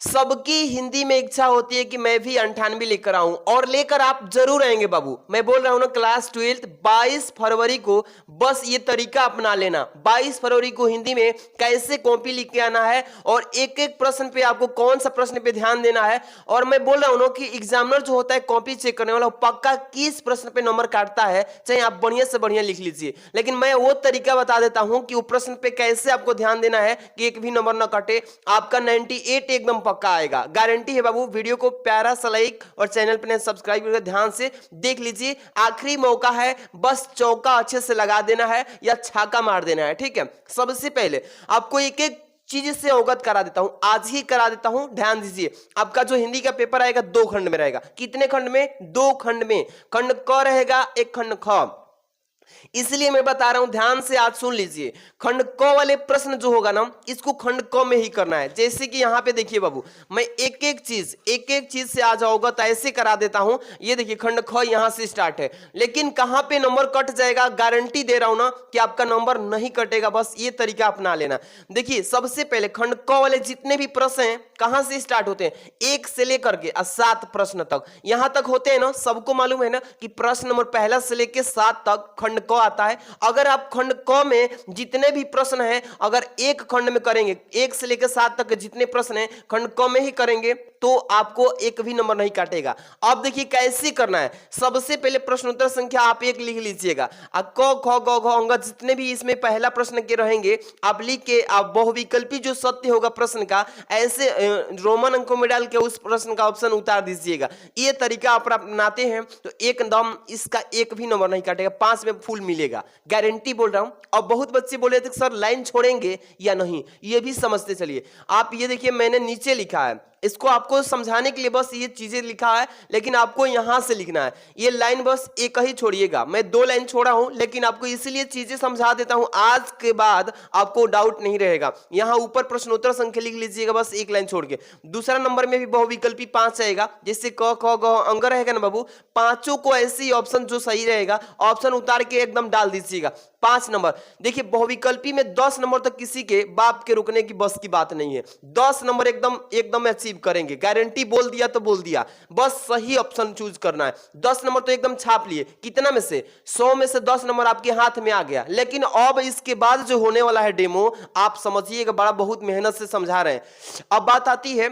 सबकी हिंदी में इच्छा होती है कि मैं भी 98 लेकर आऊं, और लेकर आप जरूर आएंगे बाबू। मैं बोल रहा हूं ना, क्लास 12 22 फरवरी को बस ये तरीका अपना लेना। 22 फरवरी को हिंदी में कैसे कॉपी लिख के आना है और एक एक प्रश्न पे आपको कौन सा प्रश्न पे ध्यान देना है। और मैं बोल रहा हूं ना कि एग्जामिनर जो होता है कॉपी चेक करने वाला, पक्का किस प्रश्न पे नंबर काटता है, चाहे आप बढ़िया से बढ़िया लिख लीजिए, लेकिन मैं वो तरीका बता देता हूं कि वो प्रश्न पे कैसे आपको ध्यान देना है कि एक भी नंबर ना कटे। आपका 98 एकदम पक्का आएगा, गारंटी है बाबू। वीडियो को प्यारा सा लाइक और चैनल पर सब्सक्राइब करके ध्यान से देख लीजिए। आखिरी मौका है, बस चौका अच्छे से लगा देना है या छक्का मार देना है, ठीक है। सबसे पहले आपको एक एक चीज से अवगत करा देता हूं, आज ही करा देता हूं, ध्यान दीजिए। आपका जो हिंदी का पेपर आएगा 2 खंड में रहेगा। कितने खंड में? 2 खंड में। खंड क रहेगा, एक खंड ख। इसलिए मैं बता रहा हूं, ध्यान से आज सुन लीजिए। खंड क वाले प्रश्न जो होगा ना, इसको खंड क में ही करना है। जैसे कि यहां पे देखिए बाबू, मैं एक एक चीज से आज अवगत ऐसे करा देता हूं। ये देखिए खंड ख यहां से स्टार्ट है, लेकिन कहां पे नंबर कट जाएगा गारंटी दे रहा हूं ना कि आपका नंबर नहीं कटेगा। बस ये तरीका अपना लेना। देखिए सबसे पहले खंड क वाले जितने भी प्रश्न हैं कहां से स्टार्ट होते हैं? 1 से लेकर के 7 प्रश्न तक यहां तक होते हैं ना। सबको मालूम है ना कि प्रश्न नंबर 1 से लेकर 7 तक खंड क आता है। अगर आप खंड क में जितने भी प्रश्न हैं अगर एक खंड में करेंगे, 1 से लेकर 7 तक के जितने प्रश्न हैं खंड क में ही करेंगे, तो आपको एक भी नंबर नहीं काटेगा। अब देखिए कैसे करना है। सबसे पहले प्रश्नोत्तर संख्या आप 1 लिख लीजिएगा। क ख ग घ अंग जितने भी इसमें पहला प्रश्न के रहेंगे आप लिख के, आप बहुविकल्पी जो सत्य होगा प्रश्न का ऐसे रोमन अंकों में डाल के उस प्रश्न का ऑप्शन उतार दीजिएगा। ये तरीका आप अपनाते हैं तो एकदम इसका एक भी नंबर नहीं काटेगा, 5 में फुल मिलेगा, गारंटी बोल रहा हूं। अब बहुत बच्चे बोले थे सर लाइन छोड़ेंगे या नहीं, ये भी समझते चलिए। आप ये देखिए मैंने नीचे लिखा है, इसको आपको समझाने के लिए बस ये चीजें लिखा है, लेकिन आपको यहां से लिखना है। ये लाइन बस एक ही छोड़िएगा, मैं 2 लाइन छोड़ा हूं, लेकिन आपको इसलिए चीजें समझा देता हूं, आज के बाद आपको डाउट नहीं रहेगा। यहां ऊपर प्रश्नोत्तर संख्या लिख लीजिएगा बस 1 लाइन छोड़ के। दूसरा नंबर में भी बहुविकल्पी 5 आएगा, जैसे क ख ग अंग रहेगा ना बाबू, पांचों को ऐसे ही ऑप्शन जो सही रहेगा ऑप्शन उतार के एकदम डाल दीजिएगा। 5 नंबर देखिए, बहुविकल्पी में 10 नंबर तक किसी के बाप के रुकने की बस की बात नहीं है। 10 नंबर एकदम अचीव करेंगे, गारंटी। बोल दिया तो बोल दिया, बस सही ऑप्शन चूज करना है। 10 नंबर तो एकदम छाप लिए। कितना में से? 100 में से 10 नंबर आपके हाथ में आ गया। लेकिन अब इसके बाद जो होने वाला है डेमो, आप समझिएगा, बड़ा बहुत मेहनत से समझा रहे हैं। अब बात आती है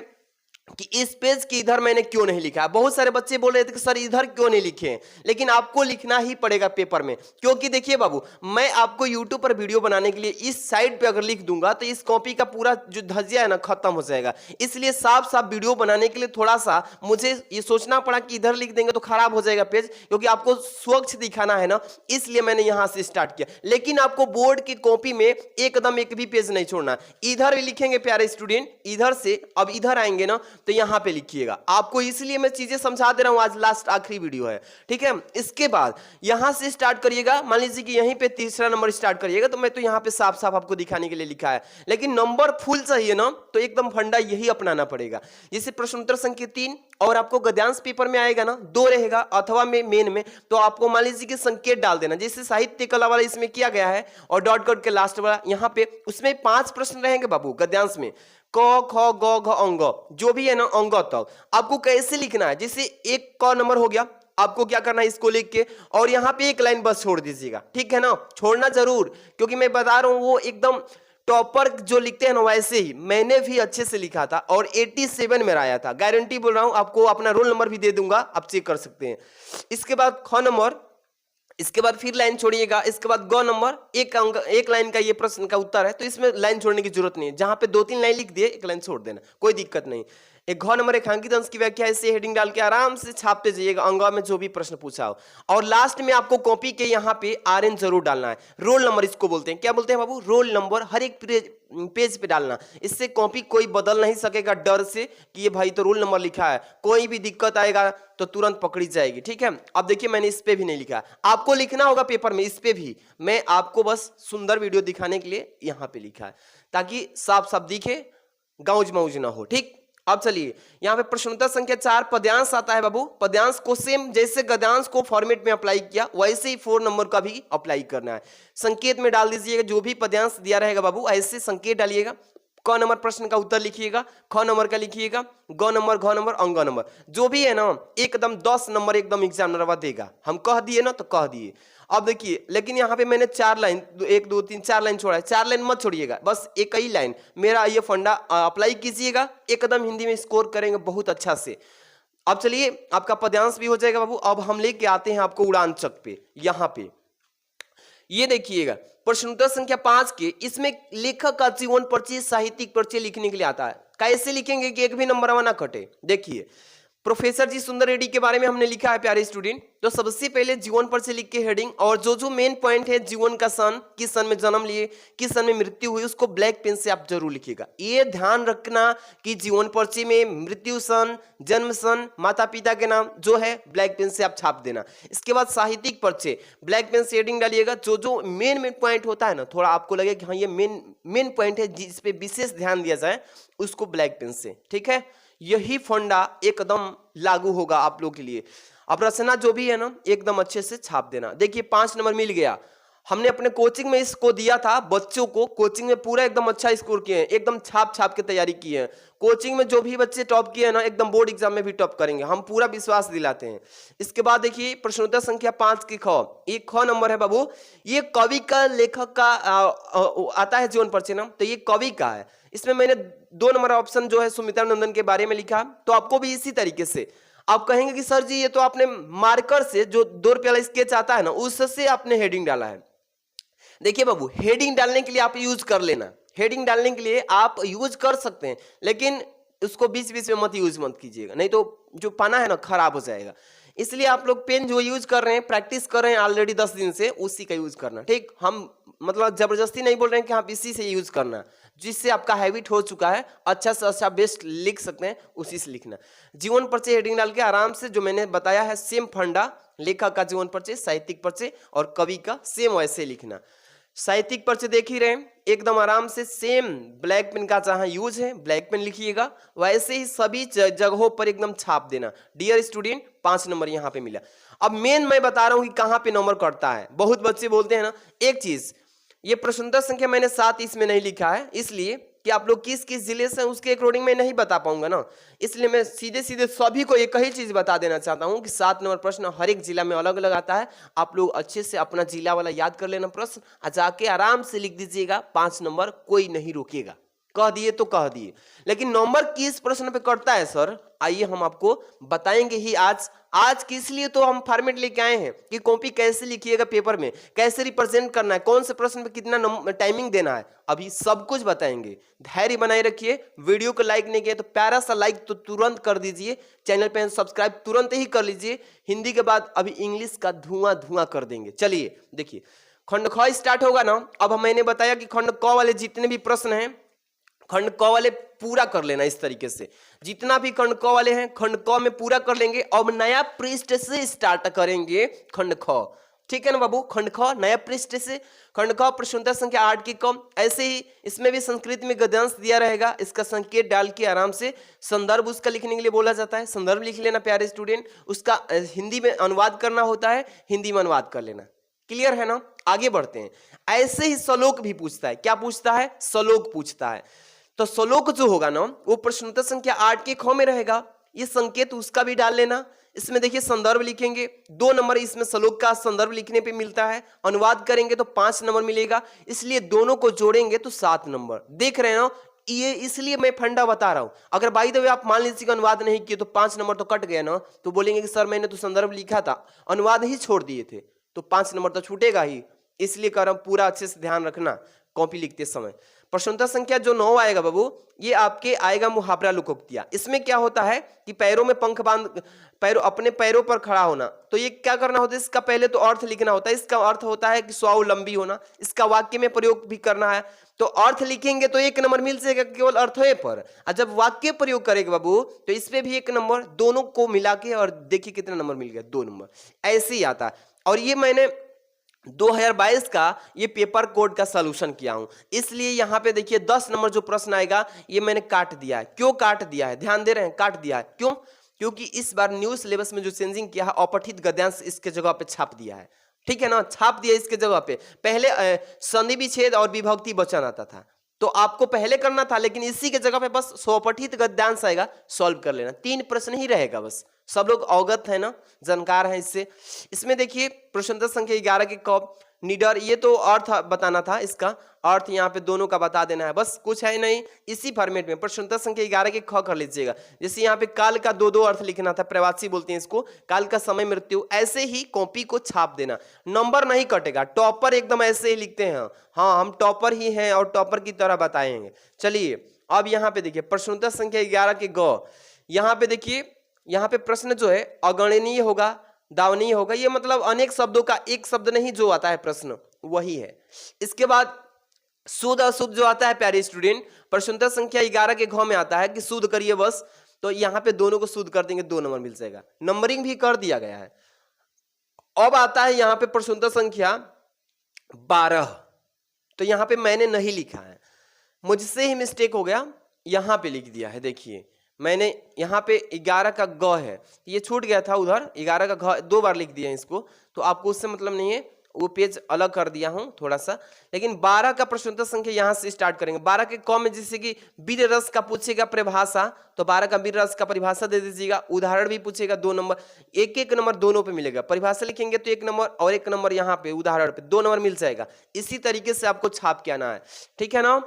कि इस पेज के इधर मैंने क्यों नहीं लिखा। बहुत सारे बच्चे बोल रहे थे कि सर इधर क्यों नहीं लिखे, लेकिन आपको लिखना ही पड़ेगा पेपर में, क्योंकि देखिए बाबू, मैं आपको YouTube पर वीडियो बनाने के लिए इस साइड पे अगर लिख दूंगा तो इस कॉपी का पूरा जो धज्जिया है ना खत्म हो जाएगा। इसलिए साफ साफ वीडियो बनाने के लिए थोड़ा सा मुझे ये सोचना पड़ा कि इधर लिख देंगे तो खराब हो जाएगा पेज, क्योंकि आपको स्वच्छ दिखाना है ना, इसलिए मैंने यहां से स्टार्ट किया। लेकिन आपको बोर्ड की कॉपी में एकदम एक भी पेज नहीं छोड़ना। इधर भी लिखेंगे प्यारे स्टूडेंट, इधर से अब इधर आएंगे ना तो यहां पे लिखिएगा। आपको इसलिए मैं चीजें समझा दे रहा हूं, आज लास्ट आखिरी वीडियो है, ठीक है। इसके बाद यहां से स्टार्ट करिएगा। मान लीजिए कि यहीं पे तीसरा नंबर स्टार्ट करिएगा, तो मैं तो यहां पे साफ साफ आपको दिखाने के लिए लिखा है, लेकिन नंबर फुल चाहिए ना तो एकदम फंडा यही अपनाना पड़ेगा। जैसे प्रश्नोत्तर संख्या 3 और आपको गद्यांश पेपर में आएगा ना 2 रहेगा, अथवा में मेन में तो आपको मान लीजिए कि संकेत डाल देना, जैसे साहित्य कला वाला इसमें किया गया है और डॉट डॉट के लास्ट वाला यहां पे, उसमें 5 प्रश्न रहेंगे बाबू गद्यांश में। क ख ग घ अंग जो भी है ना अंग तक आपको कैसे लिखना है। जैसे एक क नंबर हो गया, आपको क्या करना है, इसको लिख के और यहां पे एक लाइन बस छोड़ दीजिएगा, ठीक है ना। छोड़ना जरूर, क्योंकि मैं बता रहा हूं वो एकदम टॉपर जो लिखते हैं ना वैसे ही मैंने भी अच्छे से लिखा था और 87 मेरा आया था, गारंटी बोल रहा हूं। आपको अपना रोल नंबर भी दे दूंगा, आप चेक कर सकते हैं। इसके बाद ख नंबर, इसके बाद फिर लाइन छोड़िएगा। इसके बाद ग नंबर, एक लाइन का ये प्रश्न का उत्तर है, तो इसमें लाइन छोड़ने की जरूरत नहीं है। जहां पे 2-3 लाइन लिख दिए एक लाइन छोड़ देना, कोई दिक्कत नहीं। एक घ नंबर रेखांकित अंश की व्याख्या ऐसे हेडिंग डाल के आराम से छापते जाइएगा अंग में जो भी प्रश्न पूछा हो। और लास्ट में आपको कॉपी के यहाँ पे RN जरूर डालना है। रोल नंबर इसको बोलते हैं, क्या बोलते हैं बाबू? रोल नंबर हर एक पेज पे डालना। इससे कॉपी कोई बदल नहीं सकेगा डर से कि ये भाई तो रोल नंबर लिखा है, कोई भी दिक्कत आएगा तो तुरंत पकड़ी जाएगी, ठीक है। अब देखिए मैंने इस पे भी नहीं लिखा, आपको लिखना होगा पेपर में। इस पे भी मैं आपको बस सुंदर वीडियो दिखाने के लिए यहाँ पे लिखा है, ताकि साफ साफ दिखे, गाउज मौज ना हो, ठीक। अब चलिए यहाँ पे प्रश्नोत्तर संख्या 4 पद्यांश आता है बाबू। पद्यांश को सेम जैसे गद्यांश को फॉर्मेट में अप्लाई किया वैसे ही 4 नंबर का भी अप्लाई करना है। संकेत में डाल दीजिएगा, जो भी पद्यांश दिया रहेगा बाबू ऐसे संकेत डालिएगा। क नंबर प्रश्न का उत्तर लिखिएगा, ख नंबर का लिखिएगा, ग नंबर, घ नंबर, अंग नंबर, जो भी है ना एकदम 10 नंबर एकदम एग्जामिनर देगा। हम कह दिए ना तो कह दिए। अब देखिए, लेकिन यहाँ पे मैंने 4 लाइन, 1 2 3 4 लाइन छोड़ा है, 4 लाइन मत छोड़िएगा, बस एक ही लाइन मेरा ये फंडा अप्लाई कीजिएगा, एकदम हिंदी में स्कोर करेंगे बहुत अच्छा से। अब चलिए, आपका पद्यांश भी हो जाएगा बाबू। अब हम लेके आते हैं आपको उड़ान चक पे। यहाँ पे ये देखिएगा प्रश्नोत्तर संख्या 5 के, इसमें लेखक का जीवन परिचय, साहित्यिक परिचय लिखने के लिए आता है। कैसे लिखेंगे कि एक भी नंबर ना कटे। देखिए, प्रोफेसर जी सुंदर रेड्डी के बारे में हमने लिखा है प्यारे स्टूडेंट, तो सबसे पहले जीवन पर से लिख के हेडिंग, और जो मेन पॉइंट है जीवन का सन, किस सन में जन्म लिए, किस सन में मृत्यु हुई, उसको ब्लैक पेन से आप जरूर लिखिएगा। ये ध्यान रखना कि जीवन परिचय में मृत्यु सन, जन्म सन, माता पिता के नाम जो है ब्लैक पेन से आप छाप देना। इसके बाद साहित्यिक परिचय ब्लैक पेन से हेडिंग डालिएगा। जो मेन पॉइंट होता है ना, थोड़ा आपको लगे कि हाँ ये मेन पॉइंट है जिस पे विशेष ध्यान दिया जाए, उसको ब्लैक पेन से, ठीक है। यही फंडा एकदम लागू होगा आप लोग के लिए। अब रचना जो भी है ना एकदम अच्छे से छाप देना। देखिए 5 नंबर मिल गया, हमने अपने कोचिंग में इसको दिया था बच्चों को, कोचिंग में पूरा एकदम अच्छा स्कोर किए हैं, एकदम छाप के तैयारी की है। कोचिंग में जो भी बच्चे टॉप किए हैं ना, एकदम बोर्ड एग्जाम में भी टॉप करेंगे, हम पूरा विश्वास दिलाते हैं। इसके बाद देखिए प्रश्नोत्तर संख्या 5 की ख, ये ख नंबर है बाबू, ये कवि का, लेखक का आता है जीवन परिचय ना, तो ये कवि का है। इसमें मैंने 2 नंबर ऑप्शन जो है सुमित्रा नंदन के बारे में लिखा, तो आपको भी इसी तरीके से आप कहेंगे कि सर जी ये तो आपने मार्कर से जो 2 रुपये वाला स्केच आता है ना, उससे आपने हेडिंग डाला है। देखिए बाबू, हेडिंग डालने के लिए आप यूज कर लेना, हेडिंग डालने के लिए आप यूज कर सकते हैं, लेकिन उसको बीच बीच में मत यूज मत कीजिएगा, नहीं तो जो पन्ना है ना खराब हो जाएगा। इसलिए आप लोग पेन जो यूज कर रहे हैं, प्रैक्टिस कर रहे हैं ऑलरेडी 10 दिन से, उसी का यूज करना, ठीक। हम मतलब जबरदस्ती नहीं बोल रहे हैं कि आप इसी से यूज करना, जिससे आपका हैबिट हो चुका है, अच्छा से अच्छा बेस्ट लिख सकते हैं, उसी से लिखना। जीवन परिचय हेडिंग डाल के आराम से जो मैंने बताया है सेम फंडा, लेखक का जीवन परिचय, साहित्यिक परिचय और कवि का सेम वैसे लिखना। साहित्यिक परिचय देख ही रहे हैं, एकदम आराम से सेम ब्लैक पेन का जहां यूज है ब्लैक पेन लिखिएगा, वैसे ही सभी जगहों पर एकदम छाप देना। डियर स्टूडेंट 5 नंबर यहाँ पे मिला। अब मेन मैं बता रहा हूं कि कहां पे नंबर कटता है। बहुत बच्चे बोलते हैं ना, एक चीज, ये प्रश्नोत्तर संख्या मैंने 7 इसमें नहीं लिखा है, इसलिए कि आप लोग किस किस जिले से उसके अकॉर्डिंग मैं नहीं बता पाऊंगा ना, इसलिए मैं सीधे सीधे सभी को एक ही चीज बता देना चाहता हूं कि 7 नंबर प्रश्न हर एक जिला में अलग अलग आता है। आप लोग अच्छे से अपना जिला वाला याद कर लेना प्रश्न, जाके आराम से लिख दीजिएगा, 5 नंबर कोई नहीं रोकेगा। कह दिए तो कह दिए, लेकिन नंबर किस प्रश्न पे कटता है सर, आइए हम आपको बताएंगे ही आज किस लिए तो हम फॉर्मेट लेके आए हैं कि कॉपी कैसे लिखिएगा, पेपर में कैसे रिप्रेजेंट करना है, कौन से प्रश्न पे कितना टाइमिंग देना है, अभी सब कुछ बताएंगे। धैर्य बनाए रखिए। वीडियो को लाइक नहीं किया तो प्यारा सा लाइक तो तुरंत कर दीजिए, चैनल पे सब्सक्राइब तुरंत ही कर लीजिए। हिंदी के बाद अभी इंग्लिश का धुआं धुआं कर देंगे। चलिए देखिए, खंड ख स्टार्ट होगा ना। अब मैंने बताया कि खंड क वाले जितने भी प्रश्न हैं, खंड क वाले पूरा कर लेना। इस तरीके से जितना भी खंड क वाले हैं, खंड क में पूरा कर लेंगे। अब नया पृष्ठ से स्टार्ट करेंगे खंड ख, ठीक है ना बाबू। खंड ख नया पृष्ठ से, खंड ख प्रश्नोत्तर संख्या 8 की कम। ऐसे ही इसमें भी संस्कृत में गद्यांश दिया रहेगा, इसका संकेत डाल के आराम से संदर्भ उसका लिखने के लिए बोला जाता है, संदर्भ लिख लेना प्यारे स्टूडेंट। उसका हिंदी में अनुवाद करना होता है, हिंदी में अनुवाद कर लेना। क्लियर है ना। आगे बढ़ते हैं। ऐसे ही श्लोक भी पूछता है। क्या पूछता है? श्लोक पूछता है। तो श्लोक जो होगा ना वो प्रश्नोत्तर संख्या 8 के ख में रहेगा। ये संकेत उसका भी डाल लेना। इसमें देखिए संदर्भ लिखेंगे, 2 नंबर इसमें श्लोक का संदर्भ लिखने पे मिलता है। अनुवाद करेंगे तो 5 नंबर मिलेगा, इसलिए दोनों को जोड़ेंगे तो 7 नंबर। देख रहे हो, ये इसलिए मैं फंडा बता रहा हूं। अगर बाय द वे आप मान लीजिए अनुवाद नहीं किए तो 5 नंबर तो कट गया ना, तो बोलेंगे कि सर मैंने तो संदर्भ लिखा था, अनुवाद ही छोड़ दिए थे, तो 5 नंबर तो छूटेगा ही। इसलिए कह रहा हूं पूरा अच्छे से ध्यान रखना कॉपी लिखते समय। प्रश्नोत्तर संख्या जो 9 आएगा बाबू, ये आपके आएगा मुहावरा लोकोक्तियां। इसमें क्या होता है कि पैरों में पंख बांध, अपने पैरों पर खड़ा होना। तो ये क्या करना होता है, इसका पहले तो अर्थ लिखना होता है। इसका अर्थ होता है कि स्वावलंबी होना। इसका वाक्य में प्रयोग भी करना है, तो अर्थ लिखेंगे तो 1 नंबर मिल जाएगा केवल अर्थों पर। और जब वाक्य प्रयोग करेंगे बाबू तो इसपे भी 1 नंबर, दोनों को मिला के। और देखिए कितना नंबर मिल गया, 2 नंबर। ऐसे ही आता है। और ये मैंने 2022 का ये पेपर कोड का सॉल्यूशन किया हूं, इसलिए यहां पे देखिए 10 नंबर जो प्रश्न आएगा ये मैंने काट दिया है। क्यों काट दिया है, ध्यान दे रहे हैं? काट दिया है क्यों? क्योंकि इस बार न्यू सिलेबस में जो चेंजिंग किया है, अपठित गद्यांश इसके जगह पे छाप दिया है। ठीक है ना, छाप दिया इसके जगह पे। पहले संधि विच्छेद और विभक्ति वचन आता था, तो आपको पहले करना था, लेकिन इसी के जगह पे बस स्वपठित गद्यांश आएगा, सॉल्व कर लेना। 3 प्रश्न ही रहेगा बस। सब लोग अवगत है ना, जानकार है इससे। इसमें देखिए प्रश्न संख्या 11 के कब निडर, ये तो अर्थ बताना था, इसका अर्थ यहाँ पे दोनों का बता देना है, बस कुछ है नहीं। इसी फॉर्मेट में प्रश्न संख्या 11 के ख कर लीजिएगा। जैसे यहाँ पे काल का दो अर्थ लिखना था, प्रवासी बोलते हैं इसको, काल का समय मृत्यु, ऐसे ही कॉपी को छाप देना, नंबर नहीं कटेगा। टॉपर एकदम ऐसे ही लिखते हैं, हाँ हम टॉपर ही हैं और टॉपर की तरह बताएंगे। चलिए अब यहाँ पे देखिए प्रश्न संख्या 11 के ग, यहाँ पे देखिए, यहाँ पे प्रश्न जो है अगणनीय होगा, दावनीय होगा, ये मतलब अनेक शब्दों का एक शब्द नहीं जो आता है प्रश्न वही है। इसके बाद शुद्ध अशुद्ध जो आता है प्यारे स्टूडेंट, प्रश्न संख्या 11 के घ में आता है कि शुद्ध करिए बस, तो यहाँ पे दोनों को शुद्ध कर देंगे, 2 नंबर मिल जाएगा। नंबरिंग भी कर दिया गया है। अब आता है यहाँ पे प्रश्न संख्या 12, तो यहाँ पे मैंने नहीं लिखा है, मुझसे ही मिस्टेक हो गया, यहाँ पे लिख दिया है। देखिए मैंने यहाँ पे 11 का ग है, ये छूट गया था उधर, 11 का घ 2 बार लिख दिया इसको, तो आपको उससे मतलब नहीं है, वो पेज अलग कर दिया हूँ थोड़ा सा। लेकिन 12 का प्रश्नोत्तर संख्या यहाँ से स्टार्ट करेंगे। 12 के क में जैसे कि वीर रस का पूछेगा परिभाषा, तो 12 का वीर रस का परिभाषा दे दीजिएगा। उदाहरण भी पूछेगा 2 नंबर, एक नंबर दोनों पे मिलेगा। परिभाषा लिखेंगे तो 1 नंबर और 1 नंबर यहाँ पे उदाहरण पे 2 नंबर मिल जाएगा। इसी तरीके से आपको छाप के आना है, ठीक है ना।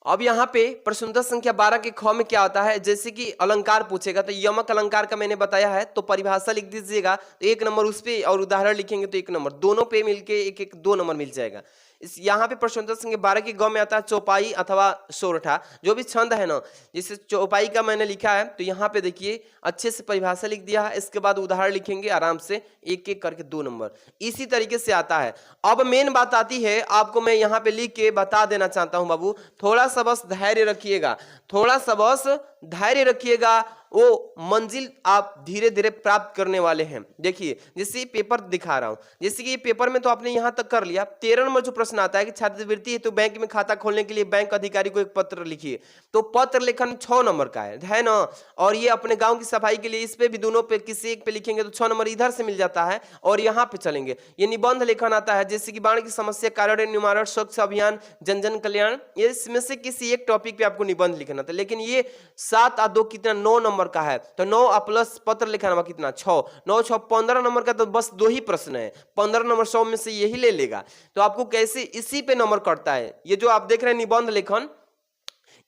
अब यहाँ पे प्रश्न संख्या 12 के ख में क्या होता है, जैसे कि अलंकार पूछेगा तो यमक अलंकार का मैंने बताया है, तो परिभाषा लिख दीजिएगा, तो 1 नंबर उस पे और उदाहरण लिखेंगे तो 1 नंबर, दोनों पे मिलके 2 नंबर मिल जाएगा। इस यहाँ पे प्रश्न संख्या 12 के ग में आता है चौपाई अथवा सोरठा, जो भी छंद है ना, जिसे चौपाई का मैंने लिखा है, तो यहाँ पे देखिए अच्छे से परिभाषा लिख दिया है, इसके बाद उदाहरण लिखेंगे आराम से, 1 करके 2 नंबर, इसी तरीके से आता है। अब मेन बात आती है, आपको मैं यहाँ पे लिख के बता देना चाहता हूँ बाबू, थोड़ा सा बस धैर्य रखिएगा, थोड़ा सा बस धैर्य रखिएगा, वो मंजिल आप धीरे धीरे प्राप्त करने वाले हैं। देखिए जैसे पेपर दिखा रहा हूं, जैसे कि पेपर में तो आपने यहां तक कर लिया। 13 नंबर जो प्रश्न आता है कि छात्रवृत्ति है तो बैंक में खाता खोलने के लिए बैंक अधिकारी को एक पत्र लिखिए, तो पत्र लेखन 6 नंबर का है ना। और ये अपने गांव की सफाई के लिए, इस पे भी दोनों पे किसी एक पे लिखेंगे तो 6 नंबर इधर से मिल जाता है। और यहाँ पे चलेंगे, ये निबंध लेखन आता है, जैसे कि बाढ़ की समस्या, कारण निवारण, स्वच्छ अभियान, जन जन कल्याण, ये इसमें से किसी एक टॉपिक पे आपको निबंध लिखना था। लेकिन ये 7 और 2 कितना 9 नंबर का है, तो 9 प्लस पत्र लिखना कितना 6, 9 6 15 नंबर का, तो बस 2 ही प्रश्न है, 15 नंबर 100 में से यही ले लेगा। तो आपको कैसे इसी पे नंबर कटता है, ये जो आप देख रहे हैं निबंध लेखन,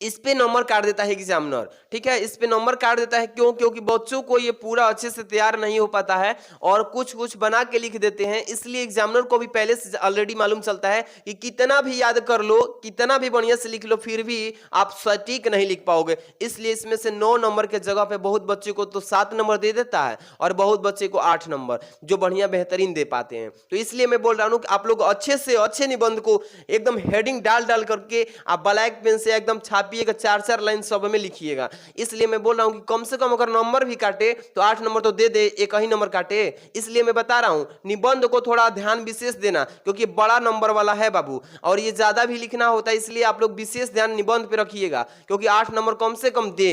इस पे नंबर काट देता है एग्जामिनर, ठीक है, इस पे नंबर काट देता है। क्यों? क्योंकि बच्चों को ये पूरा अच्छे से तैयार नहीं हो पाता है और कुछ कुछ बना के लिख देते हैं, इसलिए एग्जामिनर को भी पहले से ऑलरेडी मालूम चलता है कि कितना भी याद कर लो, कितना भी बढ़िया से लिख लो, फिर भी आप सटीक नहीं लिख पाओगे। इसलिए इसमें से 9 नंबर के जगह पे बहुत बच्चे को तो 7 नंबर दे देता है और बहुत बच्चे को 8 नंबर, जो बढ़िया बेहतरीन दे पाते हैं। तो इसलिए मैं बोल रहा हूँ कि आप लोग अच्छे से अच्छे निबंध को एकदम हेडिंग डाल डाल करके आप ब्लैक पेन से एकदम छापिएगा, 4-4 लाइन सब में लिखिएगा। इसलिए मैं बोल रहा हूं कि कम से कम अगर नंबर भी काटे तो 8 नंबर तो दे दे, एक ही नंबर काटे। इसलिए मैं बता रहा हूं निबंध को थोड़ा ध्यान विशेष देना, क्योंकि बड़ा नंबर वाला है बाबू और ये ज्यादा भी लिखना होता है, इसलिए आप लोग विशेष ध्यान निबंध पे रखिएगा, क्योंकि 8 नंबर कम से कम दे।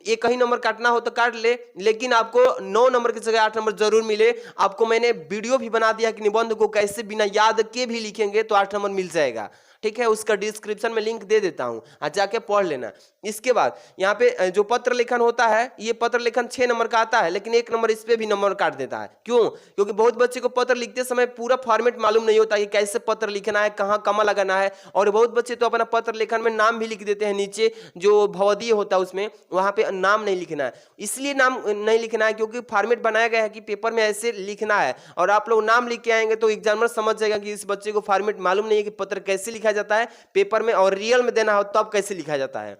एक ही नंबर काटना हो तो काट ले, लेकिन आपको 9 नंबर की जगह 8 नंबर जरूर मिले। आपको मैंने वीडियो भी बना दिया कि निबंध को कैसे बिना याद के भी लिखेंगे तो 8 नंबर मिल जाएगा, ठीक है। उसका डिस्क्रिप्शन में लिंक दे देता हूं, आज जाके पढ़ लेना। इसके बाद यहाँ पे जो पत्र लेखन होता है, ये पत्र लेखन 6 नंबर का आता है, लेकिन 1 नंबर इस पे भी नंबर काट देता है। क्यों? क्योंकि बहुत बच्चे को पत्र लिखते समय पूरा फॉर्मेट मालूम नहीं होता कि कैसे पत्र लिखना है, कहाँ कमा लगाना है, और बहुत बच्चे तो अपना पत्र लेखन में नाम भी लिख देते हैं, नीचे जो भवदीय होता है उसमें वहां पे नाम नहीं लिखना है। इसलिए नाम नहीं लिखना है क्योंकि फॉर्मेट बनाया गया है कि पेपर में ऐसे लिखना है, और आप लोग नाम लिख के आएंगे तो एग्जामिनर समझ जाएगा कि इस बच्चे को फॉर्मेट मालूम नहीं है कि पत्र कैसे लिखा जाता है पेपर में, और रियल में देना हो तब कैसे लिखा जाता है।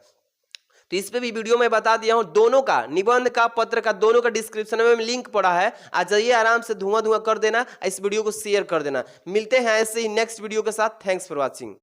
तो इस पे भी वीडियो में बता दिया हूं, दोनों का, निबंध का, पत्र का, दोनों का डिस्क्रिप्शन में लिंक पड़ा है। आ जाइए, आराम से धुआं धुआं कर देना, इस वीडियो को शेयर कर देना। मिलते हैं ऐसे ही नेक्स्ट वीडियो के साथ। Thanks for watching.